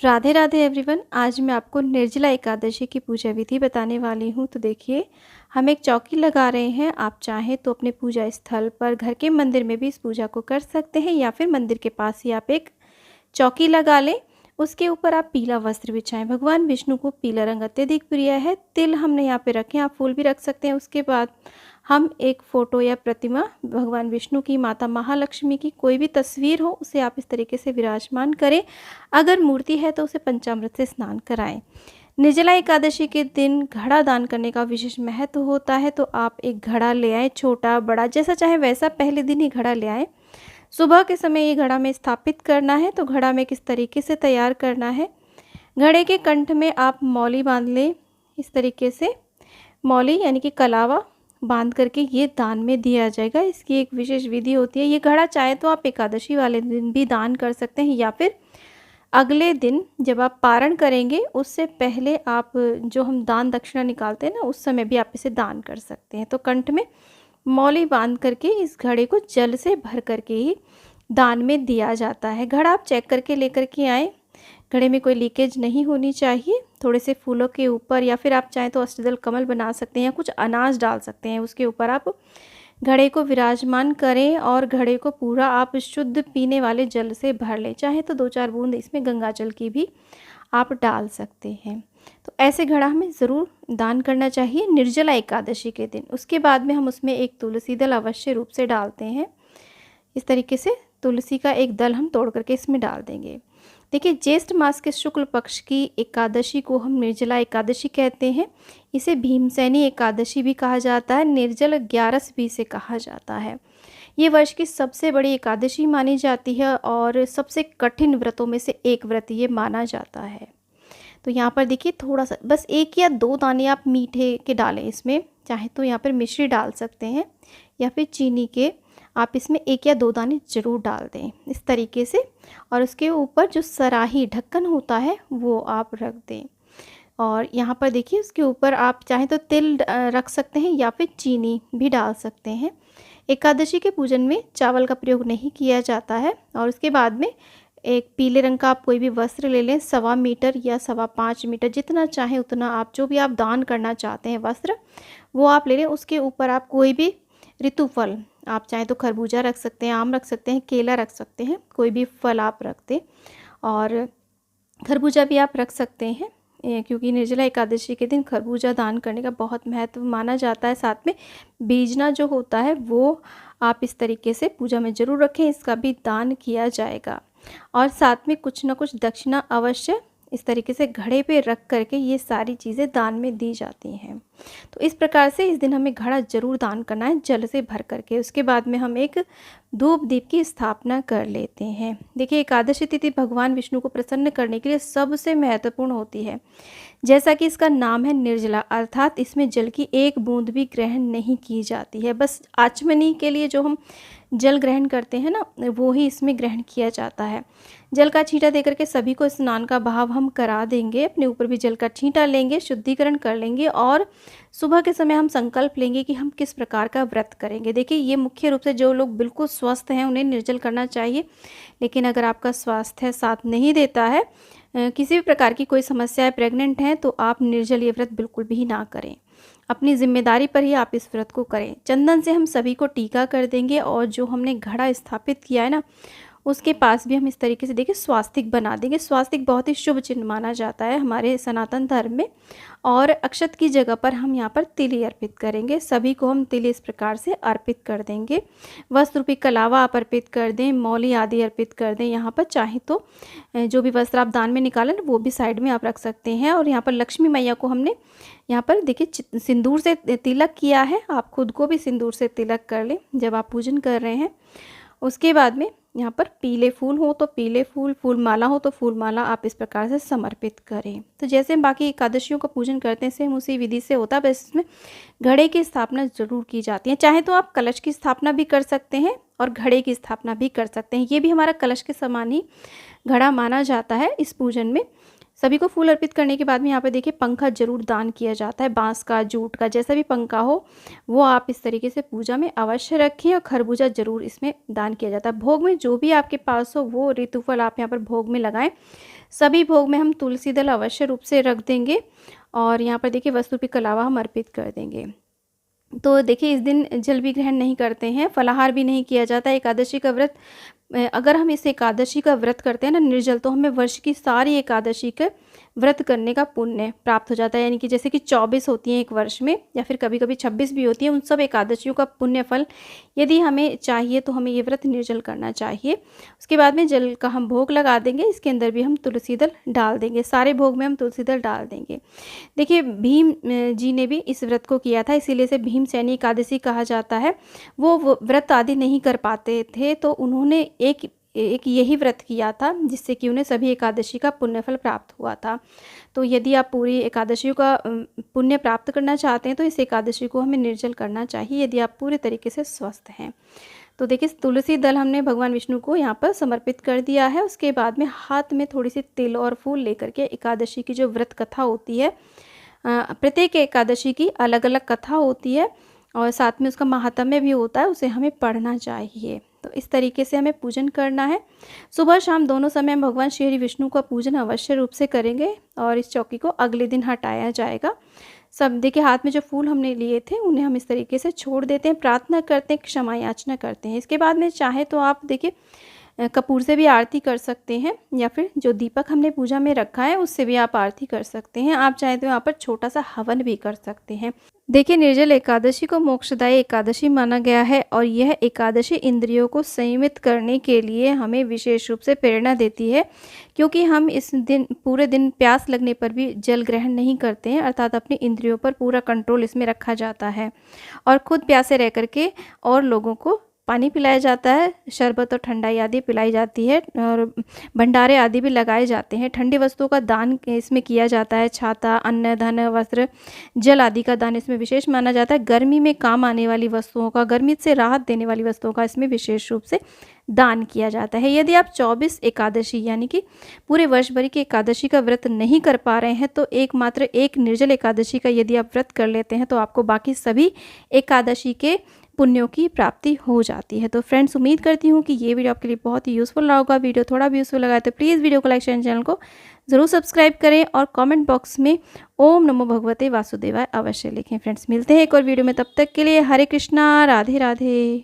Radhe Radhe everyone. आज मैं आपको निर्जला एकादशी की पूजा विधि बताने वाली हूँ। तो देखिए, हम एक चौकी लगा रहे हैं। आप चाहें तो अपने पूजा स्थल पर, घर के मंदिर में भी इस पूजा को कर सकते हैं, या फिर मंदिर के पास ही आप एक चौकी लगा लें। उसके ऊपर आप पीला वस्त्र बिछाएं। भगवान विष्णु को पीला रंग अत्यधिक प्रिय है। तिल हमने यहाँ पे रखे हैं, आप फूल भी रख सकते हैं। उसके बाद हम एक फ़ोटो या प्रतिमा भगवान विष्णु की, माता महालक्ष्मी की, कोई भी तस्वीर हो उसे आप इस तरीके से विराजमान करें। अगर मूर्ति है तो उसे पंचामृत से स्नान कराएं। निर्जला एकादशी के दिन घड़ा दान करने का विशेष महत्व होता है। तो आप एक घड़ा ले आएँ, छोटा बड़ा जैसा चाहे वैसा, पहले दिन ही घड़ा ले आएँ। सुबह के समय ये घड़ा में स्थापित करना है। तो घड़ा में किस तरीके से तैयार करना है, घड़े के कंठ में आप मौली बांध लें। इस तरीके से मौली यानी कि कलावा बांध करके ये दान में दिया जाएगा। इसकी एक विशेष विधि होती है। ये घड़ा चाहे तो आप एकादशी वाले दिन भी दान कर सकते हैं, या फिर अगले दिन जब आप पारण करेंगे उससे पहले आप, जो हम दान दक्षिणा निकालते हैं ना, उस समय भी आप इसे दान कर सकते हैं। तो कंठ में मौली बांध करके इस घड़े को जल से भर करके ही दान में दिया जाता है। घड़ा आप चेक करके लेकर के आएँ। घड़े में कोई लीकेज नहीं होनी चाहिए। थोड़े से फूलों के ऊपर, या फिर आप चाहें तो अष्टदल कमल बना सकते हैं, या कुछ अनाज डाल सकते हैं। उसके ऊपर आप घड़े को विराजमान करें और घड़े को पूरा आप शुद्ध पीने वाले जल से भर लें। चाहे तो 2-4 बूंद इसमें गंगा जल की भी आप डाल सकते हैं। तो ऐसे घड़ा हमें ज़रूर दान करना चाहिए निर्जला एकादशी के दिन। उसके बाद में हम उसमें एक तुलसी दल अवश्य रूप से डालते हैं। इस तरीके से तुलसी का एक दल हम तोड़ करके इसमें डाल देंगे। देखिए, ज्येष्ठ मास के शुक्ल पक्ष की एकादशी को हम निर्जला एकादशी कहते हैं। इसे भीमसेनी एकादशी भी कहा जाता है, निर्जल 11 भी से कहा जाता है। ये वर्ष की सबसे बड़ी एकादशी मानी जाती है और सबसे कठिन व्रतों में से एक व्रत ये माना जाता है। तो यहाँ पर देखिए, थोड़ा सा बस 1 या 2 दाने आप मीठे के डालें इसमें। चाहे तो यहाँ पर मिश्री डाल सकते हैं, या फिर चीनी के आप इसमें 1 या 2 दाने ज़रूर डाल दें इस तरीके से। और उसके ऊपर जो सराही ढक्कन होता है वो आप रख दें। और यहाँ पर देखिए, उसके ऊपर आप चाहें तो तिल रख सकते हैं, या फिर चीनी भी डाल सकते हैं। एकादशी के पूजन में चावल का प्रयोग नहीं किया जाता है। और उसके बाद में एक पीले रंग का आप कोई भी वस्त्र ले लें, 1.25 मीटर या 5.25 मीटर, जितना चाहें उतना आप, जो भी आप दान करना चाहते हैं वस्त्र, वो आप ले लें। उसके ऊपर आप कोई भी ऋतु फल, आप चाहें तो खरबूजा रख सकते हैं, आम रख सकते हैं, केला रख सकते हैं, कोई भी फल आप रख दें। और खरबूजा भी आप रख सकते हैं, क्योंकि निर्जला एकादशी के दिन खरबूजा दान करने का बहुत महत्व माना जाता है। साथ में बीजना जो होता है वो आप इस तरीके से पूजा में ज़रूर रखें, इसका भी दान किया जाएगा। और साथ में कुछ ना कुछ दक्षिणा अवश्य इस तरीके से घड़े पे रख करके ये सारी चीज़ें दान में दी जाती हैं। तो इस प्रकार से इस दिन हमें घड़ा जरूर दान करना है, जल से भर करके। उसके बाद में हम एक धूप दीप की स्थापना कर लेते हैं। देखिए, एकादशी तिथि भगवान विष्णु को प्रसन्न करने के लिए सबसे महत्वपूर्ण होती है। जैसा कि इसका नाम है निर्जला, अर्थात इसमें जल की एक बूंद भी ग्रहण नहीं की जाती है। बस आचमनी के लिए जो हम जल ग्रहण करते हैं ना, वो ही इसमें ग्रहण किया जाता है। जल का छींटा देकर के सभी को स्नान का भाव हम करा देंगे। अपने ऊपर भी जल का छींटा लेंगे, शुद्धिकरण कर लेंगे, और सुबह के समय हम संकल्प लेंगे कि हम किस प्रकार का व्रत करेंगे। देखिए, ये मुख्य रूप से जो लोग बिल्कुल स्वस्थ हैं उन्हें निर्जल करना चाहिए। लेकिन अगर आपका स्वास्थ्य साथ नहीं देता है, किसी भी प्रकार की कोई समस्या है, प्रेग्नेंट हैं, तो आप निर्जल ये व्रत बिल्कुल भी ना करें। अपनी जिम्मेदारी पर ही आप इस व्रत को करें। चंदन से हम सभी को टीका कर देंगे, और जो हमने घड़ा स्थापित किया है ना, उसके पास भी हम इस तरीके से देखिए स्वास्तिक बना देंगे। स्वास्तिक बहुत ही शुभ चिन्ह माना जाता है हमारे सनातन धर्म में। और अक्षत की जगह पर हम यहाँ पर तिल ही अर्पित करेंगे। सभी को हम तिल इस प्रकार से अर्पित कर देंगे। वस्त्र रूपी कलावा आप अर्पित कर दें, मौली आदि अर्पित कर दें। यहाँ पर चाहे तो जो भी वस्त्र आप दान में निकालें वो भी साइड में आप रख सकते हैं। और यहाँ पर लक्ष्मी मैया को हमने यहाँ पर देखिए सिंदूर से तिलक किया है। आप खुद को भी सिंदूर से तिलक कर लें जब आप पूजन कर रहे हैं। उसके बाद में यहाँ पर पीले फूल हो तो पीले फूल, फूलमाला हो तो फूलमाला आप इस प्रकार से समर्पित करें। तो जैसे हम बाकी एकादशियों का पूजन करते हैं, सेम उसी विधि से होता है, बस इसमें घड़े की स्थापना जरूर की जाती है। चाहे तो आप कलश की स्थापना भी कर सकते हैं और घड़े की स्थापना भी कर सकते हैं। ये भी हमारा कलश के समान ही घड़ा माना जाता है इस पूजन में। सभी को फूल अर्पित करने के बाद में यहाँ पे देखिए पंखा जरूर दान किया जाता है। बांस का, जूट का, जैसा भी पंखा हो वो आप इस तरीके से पूजा में अवश्य रखें। और खरबूजा जरूर इसमें दान किया जाता है। भोग में जो भी आपके पास हो वो ऋतुफल आप यहाँ पर भोग में लगाएं। सभी भोग में हम तुलसी दल अवश्य रूप से रख देंगे और यहाँ पर देखिए वस्तु के अलावा हम अर्पित कर देंगे। तो देखिए इस दिन जल भी ग्रहण नहीं करते हैं, फलाहार भी नहीं किया जाता। एकादशी का व्रत अगर हम इस एकादशी का व्रत करते हैं ना निर्जल, तो हमें वर्ष की सारी एकादशी के व्रत करने का पुण्य प्राप्त हो जाता है। यानी कि जैसे कि 24 होती हैं एक वर्ष में या फिर कभी कभी 26 भी होती है, उन सब एकादशियों का पुण्य फल यदि हमें चाहिए तो हमें ये व्रत निर्जल करना चाहिए। उसके बाद में जल का हम भोग लगा देंगे, इसके अंदर भी हम तुलसी दल डाल देंगे, सारे भोग में हम तुलसी दल डाल देंगे। देखिए भीम जी ने भी इस व्रत को किया था, इसीलिए इसे भीमसेनी एकादशी कहा जाता है। वो व्रत आदि नहीं कर पाते थे तो उन्होंने एक यही व्रत किया था जिससे कि उन्हें सभी एकादशी का पुण्यफल प्राप्त हुआ था। तो यदि आप पूरी एकादशियों का पुण्य प्राप्त करना चाहते हैं तो इस एकादशी को हमें निर्जल करना चाहिए यदि आप पूरे तरीके से स्वस्थ हैं। तो देखिए तुलसी दल हमने भगवान विष्णु को यहाँ पर समर्पित कर दिया है। उसके बाद में हाथ में थोड़ी सी तिल और फूल लेकर के एकादशी की जो व्रत कथा होती है, प्रत्येक एकादशी की अलग अलग कथा होती है और साथ में उसका महात्म्य भी होता है, उसे हमें पढ़ना चाहिए। तो इस तरीके से हमें पूजन करना है। सुबह शाम दोनों समय हम भगवान श्री हरि विष्णु का पूजन अवश्य रूप से करेंगे और इस चौकी को अगले दिन हटाया जाएगा। सब देखिए हाथ में जो फूल हमने लिए थे उन्हें हम इस तरीके से छोड़ देते हैं, प्रार्थना करते हैं, क्षमा याचना करते हैं। इसके बाद में चाहे तो आप देखिए कपूर से भी आरती कर सकते हैं या फिर जो दीपक हमने पूजा में रखा है उससे भी आप आरती कर सकते हैं। आप चाहे तो यहाँ पर छोटा सा हवन भी कर सकते हैं। देखिए निर्जल एकादशी को मोक्षदायी एकादशी माना गया है और यह एकादशी इंद्रियों को संयमित करने के लिए हमें विशेष रूप से प्रेरणा देती है, क्योंकि हम इस दिन पूरे दिन प्यास लगने पर भी जल ग्रहण नहीं करते हैं, अर्थात अपनी इंद्रियों पर पूरा कंट्रोल इसमें रखा जाता है और खुद प्यासे रह करके और लोगों को पानी पिलाया जाता है, शरबत और ठंडाई आदि पिलाई जाती है और भंडारे आदि भी लगाए जाते हैं। ठंडी वस्तुओं का दान इसमें किया जाता है, छाता, अन्न, धन, वस्त्र, जल आदि का दान इसमें विशेष माना जाता है। गर्मी में काम आने वाली वस्तुओं का, गर्मी से राहत देने वाली वस्तुओं का इसमें विशेष रूप से दान किया जाता है। यदि आप 24 एकादशी यानी कि पूरे वर्ष भर की एकादशी का व्रत नहीं कर पा रहे हैं तो एकमात्र एक निर्जल एकादशी का यदि आप व्रत कर लेते हैं तो आपको बाकी सभी एकादशी के पुण्यों की प्राप्ति हो जाती है। तो फ्रेंड्स उम्मीद करती हूँ कि ये वीडियो आपके लिए बहुत ही यूज़फुल रहा होगा। वीडियो थोड़ा भी यूज़फुल लगा तो प्लीज़ वीडियो को लाइक शेयर, चैनल को ज़रूर सब्सक्राइब करें और कमेंट बॉक्स में ओम नमो भगवते वासुदेवाय अवश्य लिखें। फ्रेंड्स मिलते हैं एक और वीडियो में, तब तक के लिए हरे कृष्णा, राधे राधे।